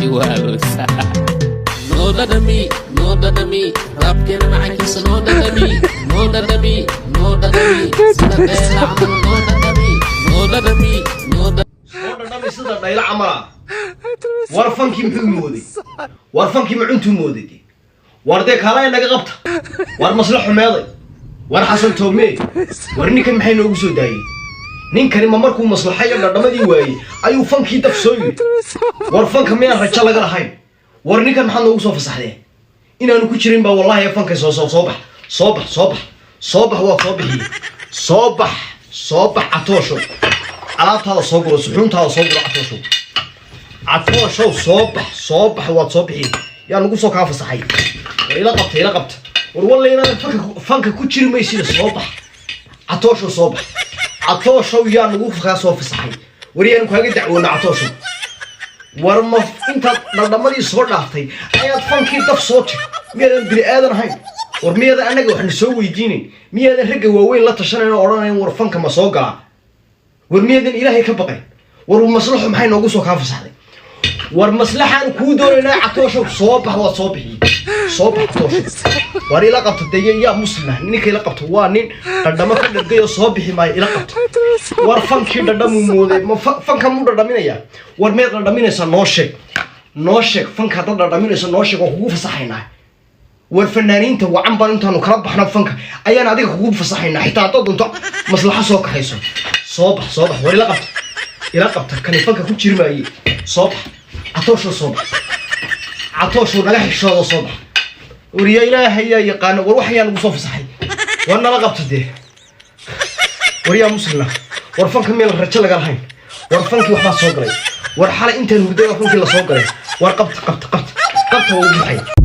جوابس نودا دمي رابكنا معاك نودا دمي نودا دمي سنتين عمل نودا دمي نودا sida dhayla camala war fankii muxuu mooday war fankii ma cuntu mooday war de kala inaga qabta war maslaxo meeday war xasan toome war ninkan maxay noogu soo daayay ninkani ma markuu maslaxayo dhadhamadii waayay ayuu fankii daf soo yiri war fanka miyaan rajo laga lahayn war ninkan maxaa noogu soo fasaxday inaanu ku jirin ba wallahi fanka soo bax waa soo bax atoosho alaabtaada soo guro suxuuntaada soo guro atoosho soo bax waad soo bixi yaa nagu soo kaa fasaxay war ila qabta war wallayna fanka ku jiri maysid soo bax atoosho yaa nagu kaa soo fasaxay wariyaan ku haga dacwoona atoosho war ma inta dhadhamadii soo dhaaftay ayaad fankii daf soo tag miyaadan bini aadan ahayn war miyaadan anaga waxna soo weydiinin miyaadan ragga waaweyn la tashanayno odhanayn war fanka ma soo galaa war miyaadan ilaahay ka baqay war maslaxo maxay noogu soo kaa fasaxday war maslaxaan kuu doonaynaa atoosho soo bax waad soo bixi atoosho war ila qabta deeya yaa muslima ninka ila qabta waa nin dhadhamo ka dhagayo soo bixi maayo ila qabta war fankii dhadhamu mooday ma fanka mu dhadhaminaya war meed dhadhaminaysa noo sheeg fanka dad dhadhaminaysa noo sheeg oo kugu fasaxaynaa war fanaaniinta wacan baan intaanu kala baxna fanka ayaan adiga kugu fasaxaynaa xitaa dad dunto maslaxa soo kaxayso soo bax war ila qabta kan fanka ku jirmaayay soo bax atoosho naga xishoodo soo bax wariya ilaahay yaa yaqaan war waxayaan ugu soo fasaxay war nala qabta de wariya muslima war fanka meel rajo laga lahayn war fankii waxbaa soo galay war xalay intaan hurdada fankii la soo galay war qabta waa u baxay